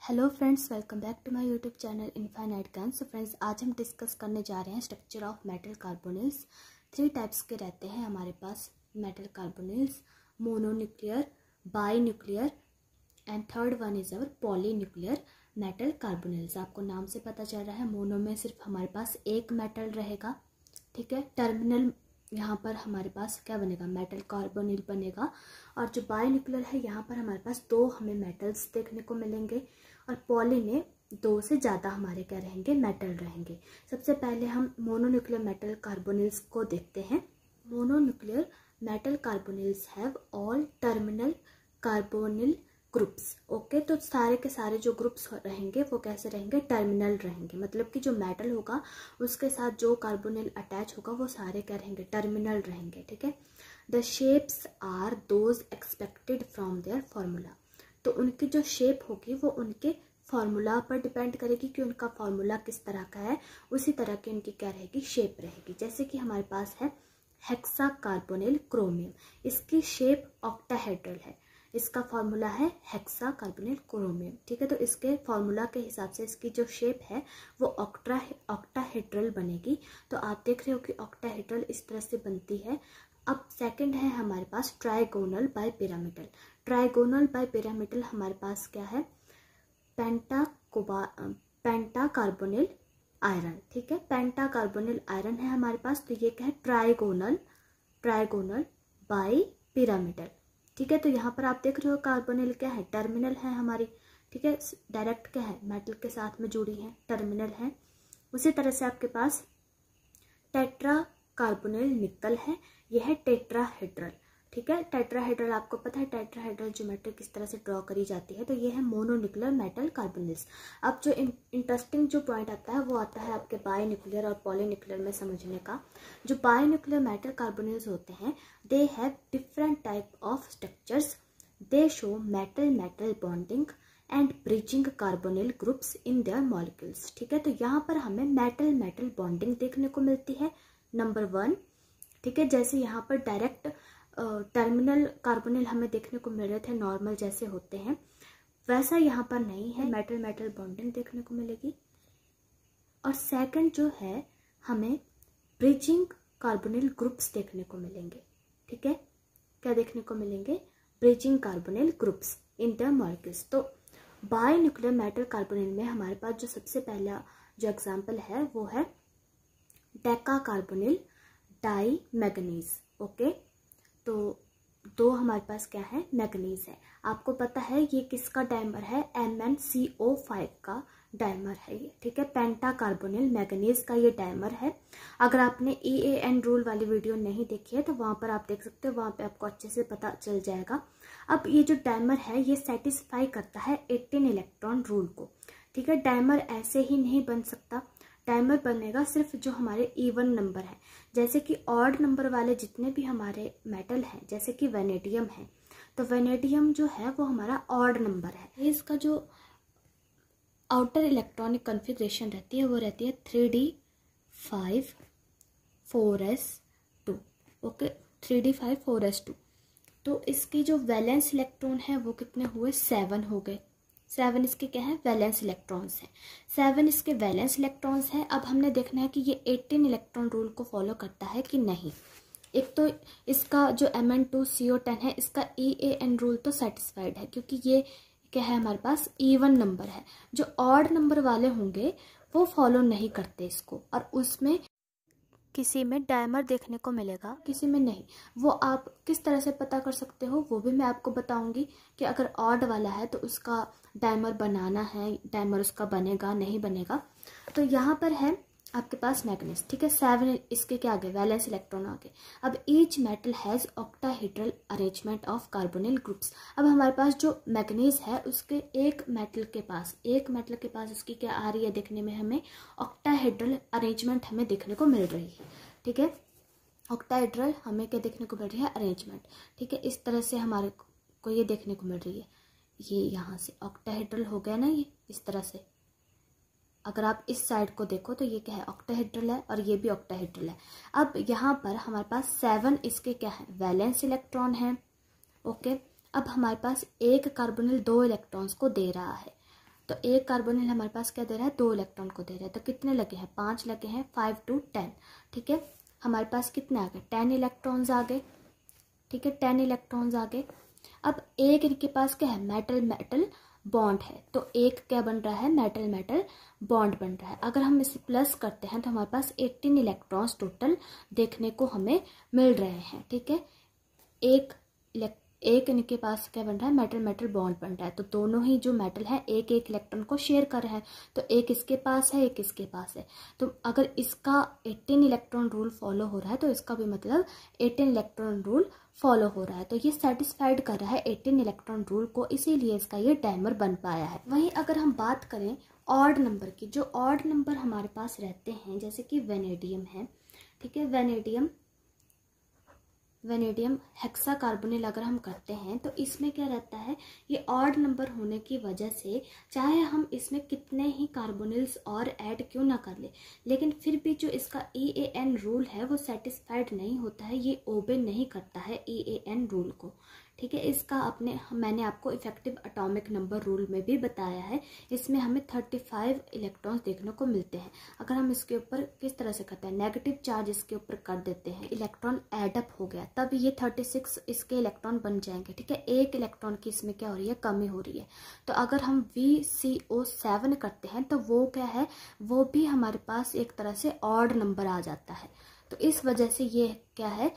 Hello friends, welcome back to my YouTube channel infinite gun. So friends, आज हम discuss करने जा रहे हैं structure of metal carbonyls. 3 types के रहते हैं हमारे पास metal carbonyls, mononuclear, binuclear and third one is our polynuclear metal carbonyls. आपको नाम से पता चल रहा है, मोनो में सिर्फ हमारे पास एक मेटल रहेगा, ठीक है। टर्मिनल यहाँ पर हमारे पास क्या बनेगा, मेटल कार्बोनिल बनेगा। और जो बाईन्यूक्लियर है, यहाँ पर हमारे पास 2 हमें मेटल्स देखने को मिलेंगे और पॉली में 2 से ज़्यादा हमारे क्या रहेंगे, मेटल रहेंगे। सबसे पहले हम मोनोन्यूक्लियर मेटल कार्बोनिल्स को देखते हैं। Mononuclear metal carbonyls have all terminal carbonyl groups. Okay, तो सारे के सारे जो ग्रुप्स रहेंगे वो कैसे रहेंगे, टर्मिनल रहेंगे। मतलब कि जो मेटल होगा उसके साथ जो कार्बोनिल अटैच होगा वो सारे क्या रहेंगे, टर्मिनल रहेंगे, ठीक है। The shapes are those expected from their formula. तो उनकी जो शेप होगी वो उनके फॉर्मूला पर डिपेंड करेगी कि उनका फॉर्मूला किस तरह का है, उसी तरह की उनकी क्या रहेगी, शेप रहेगी। जैसे कि हमारे पास है हेक्सा कार्बोनिल क्रोमियम, इसकी शेप ऑक्टाहेड्रल है, इसका फॉर्मूला है हेक्सा कार्बोनिल क्रोमियम, ठीक है। तो इसके फॉर्मूला के हिसाब से इसकी जो शेप है वो ऑक्टाहेड्रल बनेगी। तो आप देख रहे हो कि ऑक्टाहेड्रल इस तरह से बनती है। अब सेकंड है हमारे पास trigonal bipyramidal. Trigonal bipyramidal हमारे पास क्या है, पेंटा कार्बोनिल आयरन, ठीक है। पेंटा कार्बोनिल आयरन है हमारे पास, तो ये क्या है, ट्राइगोनल बाय पिरामिडल, ठीक है। तो यहाँ पर आप देख रहे हो कार्बोनिल क्या है, टर्मिनल है हमारी, ठीक है। डायरेक्ट क्या है, मेटल के साथ में जुड़ी है, टर्मिनल है। उसी तरह से आपके पास टेट्रा कार्बोनिल निकल है, यह है टेट्राहेड्रल, ठीक है। टेट्राहेड्रल आपको पता है टेट्राहेड्रल ज्योमेट्री किस तरह से ड्रॉ करी जाती है। तो ये है मोनोन्यूक्लियर मेटल कार्बोनिल्स। अब जो इंटरेस्टिंग जो पॉइंट आता है वो आता है आपके बाईन्यूक्लियर और पॉलीन्यूक्लियर में समझने का। जो बाईन्यूक्लियर मेटल कार्बोनिल्स होते हैं, they have different type of structures, they show metal metal bonding and bridging carbonyl groups in their molecules, ठीक है। तो यहाँ पर हमें मेटल मेटल बॉन्डिंग देखने को मिलती है, नंबर 1, ठीक है। जैसे यहाँ पर डायरेक्ट टर्मिनल कार्बोनिल हमें देखने को मिल रहे थे, नॉर्मल जैसे होते हैं, वैसा यहाँ पर नहीं है, मेटल मेटल बॉन्डिंग देखने को मिलेगी। और सेकंड जो है, हमें ब्रिजिंग कार्बोनिल ग्रुप्स देखने को मिलेंगे, ठीक है। क्या देखने को मिलेंगे, bridging carbonyl groups in the molecules. तो बाईन्यूक्लियर मेटल कार्बोनिल में हमारे पास जो सबसे पहला जो एग्जाम्पल है वो है deca carbonyl di manganese, okay. तो 2 हमारे पास क्या है, मैग्नीज है। आपको पता है ये किसका डायमर है, MnCO5 का डायमर है ये, ठीक है। पेंटा कार्बोनिल मैग्नीज का ये डायमर है। अगर आपने EAN रूल वाली वीडियो नहीं देखी है तो वहां पर आप देख सकते हो, वहां पे आपको अच्छे से पता चल जाएगा। अब ये जो डायमर है ये सेटिस्फाई करता है 18 इलेक्ट्रॉन रूल को, ठीक है। डायमर ऐसे ही नहीं बन सकता, डायमर बनेगा सिर्फ जो हमारे इवन नंबर है। जैसे कि ऑड नंबर वाले जितने भी हमारे मेटल हैं, जैसे कि वेनेडियम है, तो वेनेडियम जो है वो हमारा ऑड नंबर है। इसका जो आउटर इलेक्ट्रॉनिक कॉन्फ़िगरेशन रहती है वो रहती है 3d5 4s2, okay, 3d5 4s2। तो इसकी जो वैलेंस इलेक्ट्रॉन है वो कितने हुए, 7 हो गए। 7 इसके क्या है, वैलेंस इलेक्ट्रॉन्स हैं, 7 इसके वैलेंस इलेक्ट्रॉन्स हैं। अब हमने देखना है कि ये 18 इलेक्ट्रॉन रूल को फॉलो करता है कि नहीं। एक तो इसका जो Mn2CO10 है, इसका EAN रूल तो सेटिस्फाइड है क्योंकि ये क्या है, हमारे पास इवन नंबर है। जो ऑड नंबर वाले होंगे वो फॉलो नहीं करते इसको, और उसमें किसी में डायमर देखने को मिलेगा, किसी में नहीं। वो आप किस तरह से पता कर सकते हो वो भी मैं आपको बताऊंगी कि अगर ऑड वाला है तो उसका डायमर बनाना है, डायमर उसका बनेगा नहीं बनेगा। तो यहाँ पर है आपके पास मैग्नीज, ठीक है। 7 इसके क्या आ गए, वैलेंस इलेक्ट्रॉन आ गए। अब each metal has octahedral arrangement of carbonyl groups. अब हमारे पास जो मैग्नीज है उसके एक मेटल के पास उसकी क्या आ रही है, देखने में हमें ऑक्टाहेड्रल अरेंजमेंट हमें देखने को मिल रही है, ठीक है। ऑक्टाहेड्रल हमें क्या देखने को मिल रही है, अरेंजमेंट, ठीक है। इस तरह से हमारे को ये देखने को मिल रही है, ये यहाँ से ऑक्टाहेड्रल हो गया ना, ये इस तरह से। अगर आप इस साइड को देखो तो ये क्या है, ऑक्टाहेड्रल है, और ये भी ऑक्टाहेड्रल है। अब यहाँ पर हमारे पास 7 इसके क्या है, वैलेंस इलेक्ट्रॉन है, ओके। अब हमारे पास एक कार्बोनिल 2 इलेक्ट्रॉन्स को दे रहा है, तो एक कार्बोनिल हमारे पास क्या दे रहा है, 2 इलेक्ट्रॉन को दे रहा है। तो कितने लगे हैं, 5 लगे हैं, 5 to 10। ठीक है, हमारे पास कितने आ गए, 10 इलेक्ट्रॉन्स आ गए। ठीक है, 10 इलेक्ट्रॉन्स आ गए। अब एक इनके पास क्या है, मेटल मेटल बॉन्ड है, तो एक क्या बन रहा है, मेटल मेटल बॉन्ड बन रहा है। अगर हम इसे प्लस करते हैं तो हमारे पास 18 इलेक्ट्रॉन्स टोटल देखने को हमें मिल रहे हैं। ठीक है, एक इनके पास क्या बन रहा है, मेटल मेटल बॉन्ड बन रहा है। तो दोनों ही जो मेटल है एक एक इलेक्ट्रॉन को शेयर कर रहे हैं, तो एक इसके पास है, एक इसके पास है। तो अगर इसका 18 इलेक्ट्रॉन रूल फॉलो हो रहा है तो इसका भी मतलब 18 इलेक्ट्रॉन रूल फॉलो हो रहा है। तो ये सेटिस्फाइड कर रहा है 18 इलेक्ट्रॉन रूल को, इसीलिए इसका ये डायमर बन पाया है। वहीं अगर हम बात करें ऑड नंबर की, जो ऑड नंबर हमारे पास रहते हैं जैसे कि वेनेडियम है। ठीक है, वेनेडियम हेक्साकार्बोनिल अगर हम करते हैं तो इसमें क्या रहता है, ये ऑड नंबर होने की वजह से चाहे हम इसमें कितने ही कार्बोनिल्स और ऐड क्यों ना कर ले, लेकिन फिर भी जो इसका EAN रूल है वो सेटिस्फाइड नहीं होता है, ये ओबे नहीं करता है EAN रूल को। ठीक है, इसका मैंने आपको इफेक्टिव एटॉमिक नंबर रूल में भी बताया है। इसमें हमें 35 इलेक्ट्रॉन्स देखने को मिलते हैं। अगर हम इसके ऊपर किस तरह से करते हैं, नेगेटिव चार्ज इसके ऊपर कर देते हैं, इलेक्ट्रॉन एडअप हो गया, तब ये 36 इसके इलेक्ट्रॉन बन जाएंगे। ठीक है, एक इलेक्ट्रॉन की इसमें क्या हो रही है, कमी हो रही है। तो अगर हम VCO7 करते हैं तो वो क्या है, वो भी हमारे पास एक तरह से ऑड नंबर आ जाता है। तो इस वजह से ये क्या है,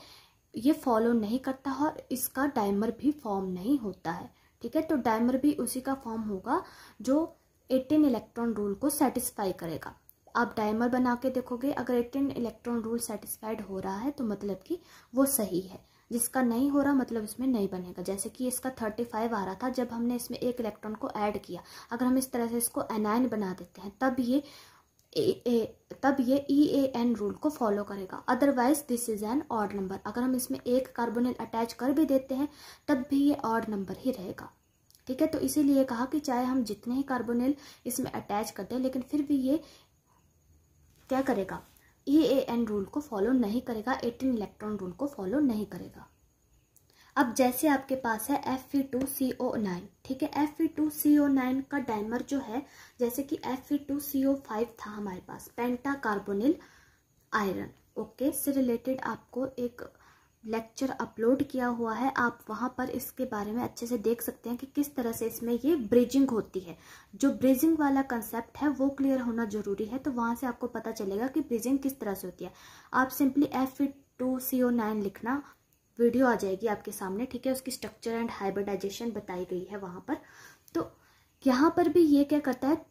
ये फॉलो नहीं करता और इसका डायमर भी फॉर्म नहीं होता है। ठीक है, तो डायमर भी उसी का फॉर्म होगा जो 18 इलेक्ट्रॉन रूल को सेटिस्फाई करेगा। आप डायमर बना के देखोगे, अगर 18 इलेक्ट्रॉन रूल सेटिस्फाइड हो रहा है तो मतलब कि वो सही है, जिसका नहीं हो रहा मतलब इसमें नहीं बनेगा। जैसे कि इसका 35 आ रहा था, जब हमने इसमें एक इलेक्ट्रॉन को ऐड किया, अगर हम इस तरह से इसको एनायन बना देते हैं तब ये EAN रूल को फॉलो करेगा। Otherwise this is an odd number. अगर हम इसमें एक कार्बोनिल अटैच कर भी देते हैं तब भी ये ऑड नंबर ही रहेगा। ठीक है, तो इसीलिए कहा कि चाहे हम जितने ही कार्बोनिल इसमें अटैच कर दें लेकिन फिर भी ये क्या करेगा, EAN रूल को फॉलो नहीं करेगा, 18 इलेक्ट्रॉन रूल को फॉलो नहीं करेगा। अब जैसे आपके पास है Fe2CO9। ठीक है, Fe2CO9 का डायमर जो है, जैसे कि Fe2CO5 था हमारे पास, पेंटा कार्बोनिल आयरन। ओके, से रिलेटेड आपको एक लेक्चर अपलोड किया हुआ है, आप वहां पर इसके बारे में अच्छे से देख सकते हैं कि किस तरह से इसमें ये ब्रिजिंग होती है। जो ब्रिजिंग वाला कंसेप्ट है वो क्लियर होना जरूरी है, तो वहां से आपको पता चलेगा कि ब्रिजिंग किस तरह से होती है। आप सिंपली Fe2CO9 लिखना, वीडियो आ जाएगी आपके सामने। ठीक है, उसकी स्ट्रक्चर एंड हाइब्रिडाइजेशन बताई गई है वहां पर। तो यहाँ पर भी ये क्या करता है,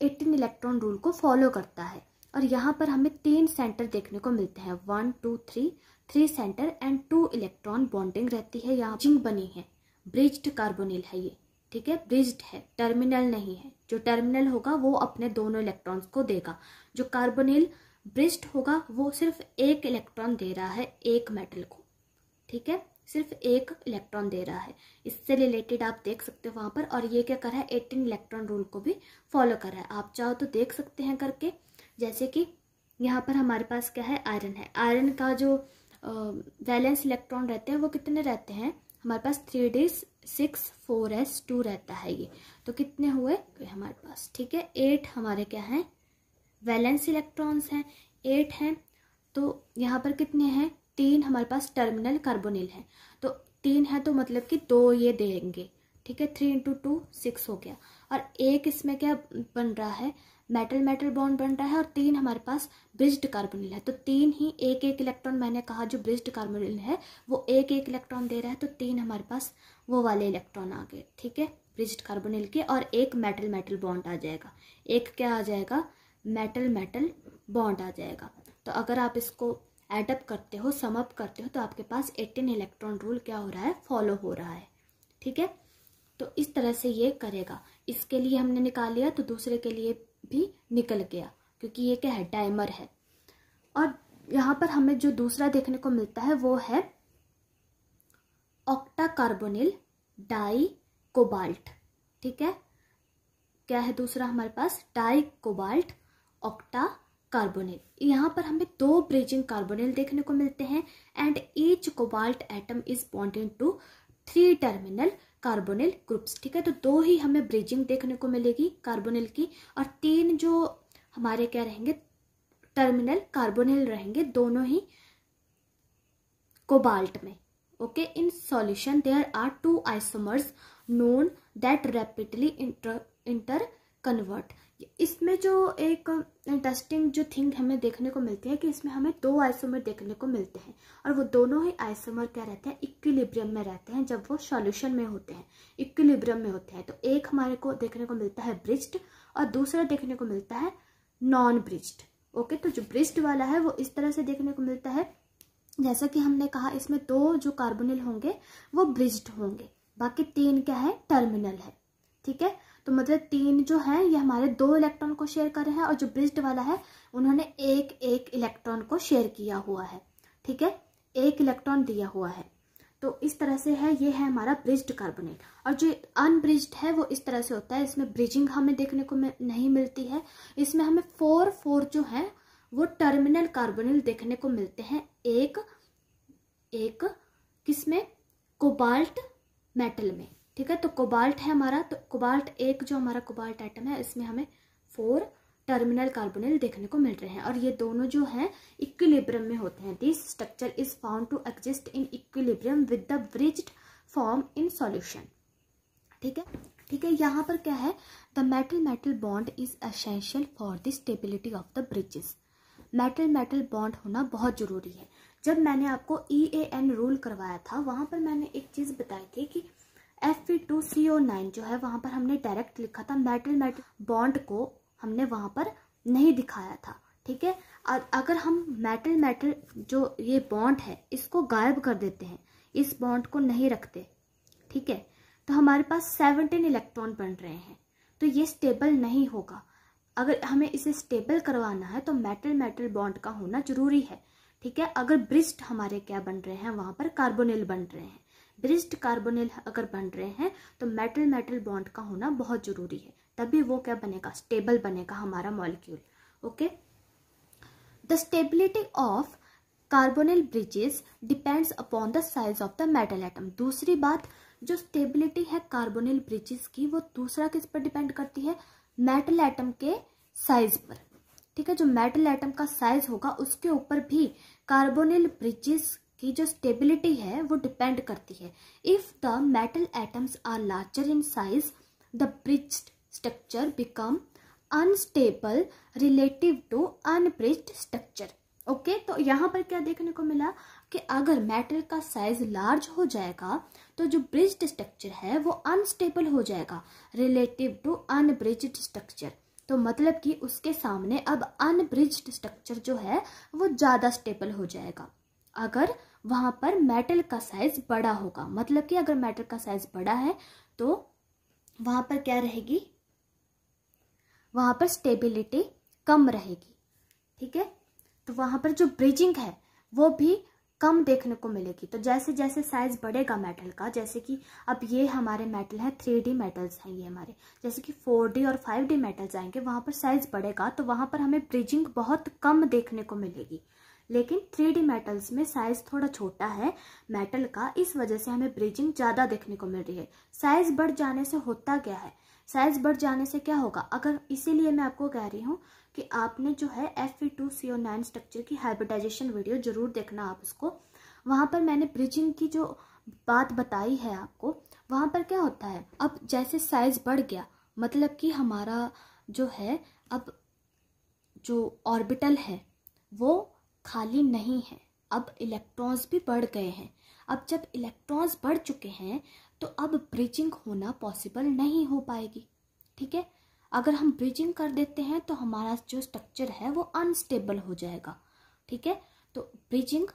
18 इलेक्ट्रॉन रूल को फॉलो करता है। और यहाँ पर हमें 3 सेंटर देखने को मिलते हैं, 1 2 3 सेंटर एंड 2 इलेक्ट्रॉन बॉन्डिंग रहती है। यहाँ जिंक बनी है, ब्रिज्ड कार्बोनिल है ये। ठीक है, ब्रिज्ड है, टर्मिनल नहीं है। जो टर्मिनल होगा वो अपने दोनों इलेक्ट्रॉन्स को देगा, जो कार्बोनिल ब्रिज्ड होगा वो सिर्फ एक इलेक्ट्रॉन दे रहा है एक मेटल को। ठीक है, सिर्फ एक इलेक्ट्रॉन दे रहा है। इससे रिलेटेड आप देख सकते हो वहां पर। और ये क्या कर रहा है, 18 इलेक्ट्रॉन रूल को भी फॉलो कर रहा है। आप चाहो तो देख सकते हैं करके, जैसे कि यहाँ पर हमारे पास क्या है, आयरन है। आयरन का जो वैलेंस इलेक्ट्रॉन रहते हैं वो कितने रहते हैं हमारे पास, 3d6 4s2 रहता है ये। तो कितने हुए हमारे पास, ठीक है, 8 हमारे क्या है, वैलेंस इलेक्ट्रॉन्स हैं, 8 हैं। तो यहाँ पर कितने हैं, 3 हमारे पास टर्मिनल कार्बोनिल है। तो 3 है तो मतलब कि 2 ये देंगे। ठीक है, 3 × 2 6 हो गया। और एक इसमें क्या बन रहा है, मेटल मेटल बॉन्ड बन रहा है। और 3 हमारे पास ब्रिज्ड कार्बोनिल है। तो 3 ही एक एक इलेक्ट्रॉन, मैंने कहा जो ब्रिज्ड कार्बोनिल है वो एक एक इलेक्ट्रॉन दे रहा है। तो 3 हमारे पास वो वाले इलेक्ट्रॉन आ गए। ठीक है, ब्रिज्ड कार्बोनिल के। और एक मेटल मेटल बॉन्ड आ जाएगा, एक क्या आ जाएगा, मेटल मेटल बॉन्ड आ जाएगा। तो अगर आप इसको एडअप करते हो, सम अप करते हो, तो आपके पास 18 इलेक्ट्रॉन रूल क्या हो रहा है, फॉलो हो रहा है। ठीक है, तो इस तरह से ये करेगा। इसके लिए हमने निकाल लिया तो दूसरे के लिए भी निकल गया, क्योंकि ये क्या है, डायमर है। और यहाँ पर हमें जो दूसरा देखने को मिलता है वो है ऑक्टा कार्बोनिल डाई कोबाल्ट। ठीक है, क्या है दूसरा हमारे पास, डाई कोबाल्ट ऑक्टा कार्बोनिल। यहाँ पर हमें 2 ब्रिजिंग कार्बोनिल देखने को मिलते हैं and each cobalt atom is bonded to 3 terminal carbonyl groups. ठीक है, तो 2 ही हमें ब्रिजिंग देखने को मिलेगी कार्बोनिल की, और 3 जो हमारे क्या रहेंगे टर्मिनल कार्बोनिल रहेंगे, दोनों ही कोबाल्ट में। Okay, in solution there are 2 isomers known that rapidly interconvert. इसमें जो एक इंटरेस्टिंग जो थिंग हमें देखने को मिलती है कि इसमें हमें 2 आइसोमर देखने को मिलते हैं, और वो दोनों ही आइसोमर क्या रहते हैं इक्विलिब्रियम में रहते हैं जब वो सॉल्यूशन में होते हैं, इक्विलिब्रियम में होते हैं। तो एक हमारे को देखने को मिलता है ब्रिज्ड और दूसरा देखने को मिलता है नॉन ब्रिज्ड। ओके, तो जो ब्रिज्ड वाला है वो इस तरह से देखने को मिलता है, जैसा कि हमने कहा इसमें 2 जो कार्बोनिल होंगे वो ब्रिज्ड होंगे, बाकी 3 क्या है टर्मिनल है। ठीक है, तो मतलब 3 जो है ये हमारे 2 इलेक्ट्रॉन को शेयर कर रहे हैं, और जो ब्रिज्ड वाला है उन्होंने एक इलेक्ट्रॉन को शेयर किया हुआ है। ठीक है, 1 इलेक्ट्रॉन दिया हुआ है। तो इस तरह से है, ये है हमारा ब्रिज्ड कार्बोनेट। और जो अनब्रिज्ड है वो इस तरह से होता है, इसमें ब्रिजिंग हमें देखने को नहीं मिलती है। इसमें हमें 4 जो है वो टर्मिनल कार्बोनिल देखने को मिलते हैं, एक किसमें कोबाल्ट मेटल में। ठीक है, तो कोबाल्ट है हमारा, तो कोबाल्ट एक जो हमारा कोबाल्ट एटम है इसमें हमें 4 टर्मिनल कार्बोनिल देखने को मिल रहे हैं, और ये दोनों जो हैं इक्विलिब्रियम में होते हैं। This structure is found to exist in equilibrium with the bridged form in solution. ठीक है, यहाँ पर क्या है, the metal bond is essential for the stability of the bridges. Metal bond होना बहुत जरूरी है। जब मैंने आपको EAN रूल करवाया था वहां पर मैंने एक चीज बताई थी कि Fe2CO9 जो है वहां पर हमने डायरेक्ट लिखा था, मेटल बॉन्ड को हमने वहां पर नहीं दिखाया था। ठीक है, अगर हम मेटल जो ये बॉन्ड है इसको गायब कर देते हैं, इस बॉन्ड को नहीं रखते, ठीक है, तो हमारे पास 17 इलेक्ट्रॉन बन रहे हैं, तो ये स्टेबल नहीं होगा। अगर हमें इसे स्टेबल करवाना है तो मेटल बॉन्ड का होना जरूरी है। ठीक है, अगर ब्रिज्ड हमारे क्या बन रहे हैं वहां पर कार्बोनिल बन रहे हैं, ब्रिज्ड कार्बोनिल अगर बन रहे हैं तो मेटल बॉन्ड का होना बहुत जरूरी है, तभी वो क्या बनेगा स्टेबल बनेगा हमारा molecule. Okay, the stability of carbonyl bridges depends upon the size of the metal atom. दूसरी बात, जो स्टेबिलिटी है कार्बोनिल ब्रिजेस की वो दूसरा किस पर डिपेंड करती है, मेटल एटम के साइज पर। ठीक है, जो मेटल एटम का साइज होगा उसके ऊपर भी कार्बोनिल ब्रिजेस की जो स्टेबिलिटी है वो डिपेंड करती है। If the metal atoms are larger in size the bridged structure become unstable relative to unbridged structure. Okay, तो यहाँ पर क्या देखने को मिला कि अगर मेटल का साइज लार्ज हो जाएगा तो जो ब्रिज्ड स्ट्रक्चर है वो अनस्टेबल हो जाएगा रिलेटिव टू अनब्रिज्ड स्ट्रक्चर। तो मतलब कि उसके सामने अब अनब्रिज्ड स्ट्रक्चर जो है वो ज्यादा स्टेबल हो जाएगा अगर वहां पर मेटल का साइज बड़ा होगा। मतलब कि अगर मेटल का साइज बड़ा है तो वहां पर क्या रहेगी, वहां पर स्टेबिलिटी कम रहेगी। ठीक है, तो वहां पर जो ब्रिजिंग है वो भी कम देखने को मिलेगी। तो जैसे जैसे साइज बढ़ेगा मेटल का, जैसे कि अब ये हमारे मेटल है 3D मेटल्स हैं ये हमारे, जैसे कि 4D और 5D मेटल्स आएंगे वहां पर साइज बढ़ेगा तो वहां पर हमें ब्रिजिंग बहुत कम देखने को मिलेगी। लेकिन 3D मेटल्स में साइज थोड़ा छोटा है मेटल का, इस वजह से हमें ब्रिजिंग ज्यादा देखने को मिल रही है। साइज बढ़ जाने से होता क्या है, साइज बढ़ जाने से क्या होगा, अगर इसीलिए मैं आपको कह रही हूँ कि आपने जो है Fe2CO9 स्ट्रक्चर की हाइब्रिडाइजेशन वीडियो जरूर देखना आप उसको। वहां पर मैंने ब्रिजिंग की जो बात बताई है आपको, वहां पर क्या होता है, अब जैसे साइज बढ़ गया मतलब कि हमारा जो है अब जो ऑर्बिटल है वो खाली नहीं है, अब इलेक्ट्रॉन्स भी बढ़ गए हैं। अब जब इलेक्ट्रॉन्स बढ़ चुके हैं तो अब ब्रिजिंग होना पॉसिबल नहीं हो पाएगी। ठीक है, अगर हम ब्रिजिंग कर देते हैं तो हमारा जो स्ट्रक्चर है वो अनस्टेबल हो जाएगा। ठीक है, तो ब्रिजिंग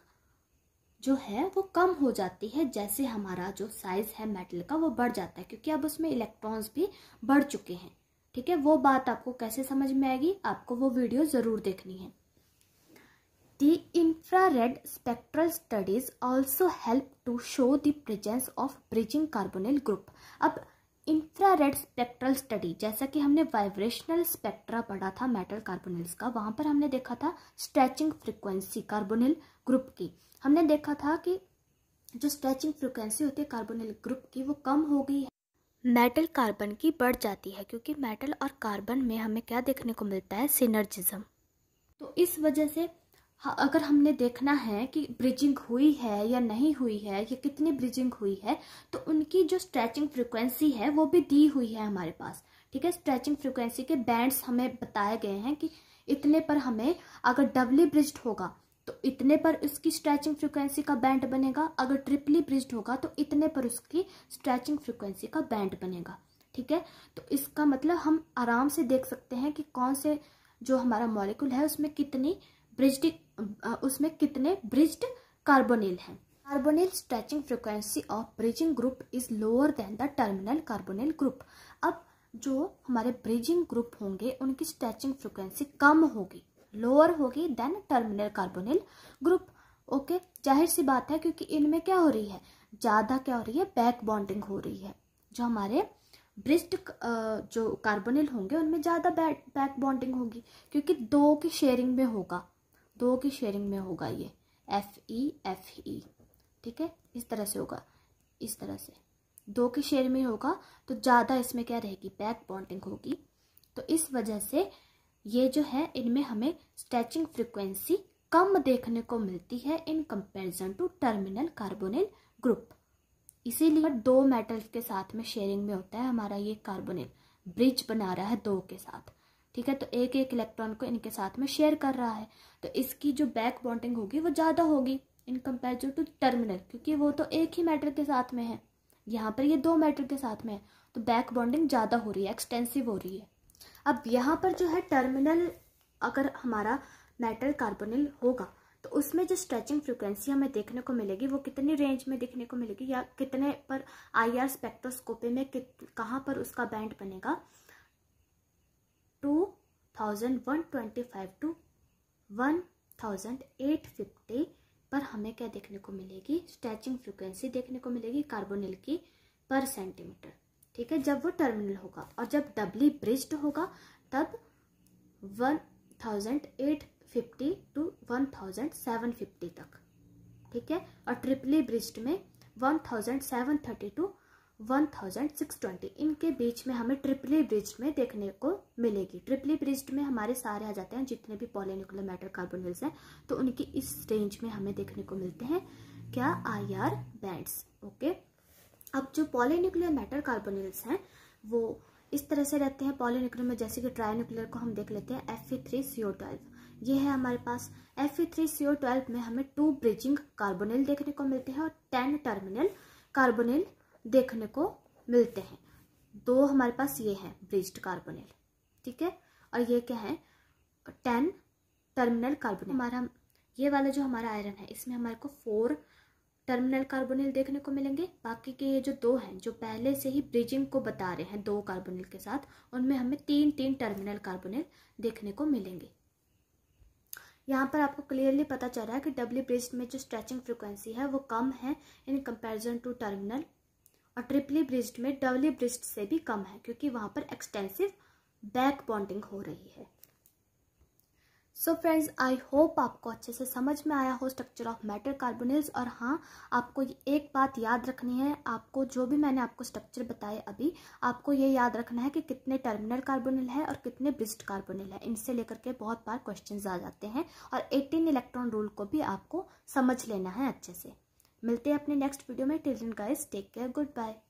जो है वो कम हो जाती है जैसे हमारा जो साइज है मेटल का वो बढ़ जाता है, क्योंकि अब उसमें इलेक्ट्रॉन्स भी बढ़ चुके हैं। ठीक है, वो बात आपको कैसे समझ में आएगी, आपको वो वीडियो जरूर देखनी है। The infrared spectral studies also help to show the presence of bridging carbonyl group। अब इंफ्रारेड स्पेक्ट्रल स्टडी, जैसा कि हमने वाइब्रेशनल स्पेक्ट्रा पढ़ा था मेटल कार्बोनिल्स का, वहां पर हमने देखा था स्ट्रेचिंग फ्रीक्वेंसी कार्बोनिल ग्रुप की। हमने देखा था कि जो स्ट्रेचिंग फ्रिक्वेंसी होती है कार्बोनिल ग्रुप की वो कम हो गई है, मेटल कार्बन की बढ़ जाती है, क्योंकि मेटल और कार्बन में हमें क्या देखने को मिलता है, सिनर्जिज्म। तो इस वजह से अगर हमने देखना है कि ब्रिजिंग हुई है या नहीं हुई है या कितनी ब्रिजिंग हुई है, तो उनकी जो स्ट्रेचिंग फ्रिक्वेंसी है वो भी दी हुई है हमारे पास, ठीक है। स्ट्रेचिंग फ्रिक्वेंसी के बैंड्स हमें बताए गए हैं कि इतने पर हमें अगर डबली ब्रिज्ड होगा तो इतने पर उसकी स्ट्रेचिंग फ्रिक्वेंसी का बैंड बनेगा, अगर ट्रिपली ब्रिज्ड होगा तो इतने पर उसकी स्ट्रेचिंग फ्रिक्वेंसी का बैंड बनेगा, ठीक है। तो इसका मतलब हम आराम से देख सकते हैं कि कौन से जो हमारा मॉलिक्यूल है उसमें कितने ब्रिज्ड कार्बोनिल हैं। Carbonyl stretching frequency of bridging group is lower than the terminal carbonyl group. अब जो हमारे ब्रिजिंग ग्रुप होंगे उनकी स्ट्रेचिंग फ्रिक्वेंसी कम होगी, लोअर होगी then terminal carbonyl group. Okay, जाहिर सी बात है, क्योंकि इनमें क्या हो रही है, ज़्यादा क्या हो रही है, बैक बॉन्डिंग हो रही है। जो हमारे ब्रिज्ड जो कार्बोनिल होंगे उनमें ज़्यादा बैक बॉन्डिंग होगी, क्योंकि दो की शेयरिंग में होगा ये FE, ठीक है, इस तरह से होगा, इस तरह से दो की शेयर में होगा, तो ज़्यादा इसमें क्या रहेगी, बैक बॉन्डिंग होगी। तो इस वजह से ये जो है इनमें हमें स्ट्रेचिंग फ्रिक्वेंसी कम देखने को मिलती है in comparison to terminal carbonyl group. इसीलिए दो मेटल के साथ में शेयरिंग में होता है हमारा ये कार्बोनिल, ब्रिज बना रहा है दो के साथ, ठीक है। तो एक एक इलेक्ट्रॉन को इनके साथ में शेयर कर रहा है, तो इसकी जो बैक बॉन्डिंग होगी वो ज़्यादा होगी इन कंपैरिजन टू टर्मिनल, क्योंकि वो तो एक ही मेटल के साथ में है, यहाँ पर ये दो मेटल के साथ में है, तो बैक बॉन्डिंग ज़्यादा हो रही है, एक्सटेंसिव हो रही है। अब यहाँ पर जो है टर्मिनल, अगर हमारा मेटल कार्बोनिल होगा तो उसमें जो स्ट्रेचिंग फ्रिक्वेंसी हमें देखने को मिलेगी वो कितनी रेंज में देखने को मिलेगी, या कितने पर IR स्पेक्ट्रोस्कोपी में कहाँ पर उसका बैंड बनेगा, 2125 टू 1850 पर हमें क्या देखने को मिलेगी, स्ट्रेचिंग फ्रिक्वेंसी देखने को मिलेगी कार्बोनिल की पर सेंटीमीटर, ठीक है, जब वो टर्मिनल होगा। और जब डबली ब्रिज्ड होगा तब 1850 टू 1750 तक, ठीक है। और ट्रिपली ब्रिज्ड में 1730 टू 1620, इनके बीच में हमें ट्रिपली ब्रिज्ड में देखने को मिलेगी। ट्रिपली ब्रिज्ड में हमारे सारे आ जाते हैं जितने भी पॉलीन्यूक्लियर मेटल कार्बोनिल्स हैं, तो उनकी इस रेंज में हमें देखने को मिलते हैं क्या, IR बैंड्स। ओके, अब जो पॉलीन्यूक्लियर मेटल कार्बोनिल्स हैं वो इस तरह से रहते हैं पॉलीन्यूक्लियर में, जैसे कि ट्राइन्यूक्लियर को हम देख लेते हैं Fe3CO12, ये है हमारे पास। Fe3CO12 में हमें 2 ब्रिजिंग कार्बोनिल देखने को मिलते हैं और 10 टर्मिनल कार्बोनिल देखने को मिलते हैं। 2 हमारे पास ये हैं ब्रिज्ड कार्बोनिल, ठीक है, और ये क्या है, 10 टर्मिनल कार्बोनिल। हमारा ये वाला जो हमारा आयरन है इसमें हमारे को 4 टर्मिनल कार्बोनिल देखने को मिलेंगे। बाकी के ये जो 2 हैं जो पहले से ही ब्रिजिंग को बता रहे हैं 2 कार्बोनिल के साथ, उनमें हमें 3 टर्मिनल कार्बोनिल देखने को मिलेंगे। यहाँ पर आपको क्लियरली पता चल रहा है कि डबली ब्रिज्ड में जो स्ट्रेचिंग फ्रिक्वेंसी है वो कम है इन कंपैरिजन टू टर्मिनल, और ट्रिपली ब्रिज्ड में डबली ब्रिज्ड से भी कम है, क्योंकि वहाँ पर एक्सटेंसिव बैक बॉन्डिंग हो रही है। सो फ्रेंड्स, आई होप आपको अच्छे से समझ में आया हो स्ट्रक्चर ऑफ मेटल कार्बोनिल्स। और हाँ, आपको एक बात याद रखनी है, आपको जो भी मैंने आपको स्ट्रक्चर बताए अभी, आपको ये याद रखना है कि कितने टर्मिनल कार्बोनिल है और कितने ब्रिज्ड कार्बोनिल है। इनसे लेकर के बहुत बार क्वेश्चंस आ जाते हैं, और 18 इलेक्ट्रॉन रूल को भी आपको समझ लेना है अच्छे से। मिलते हैं अपने नेक्स्ट वीडियो में। Till then guys, take care, good bye.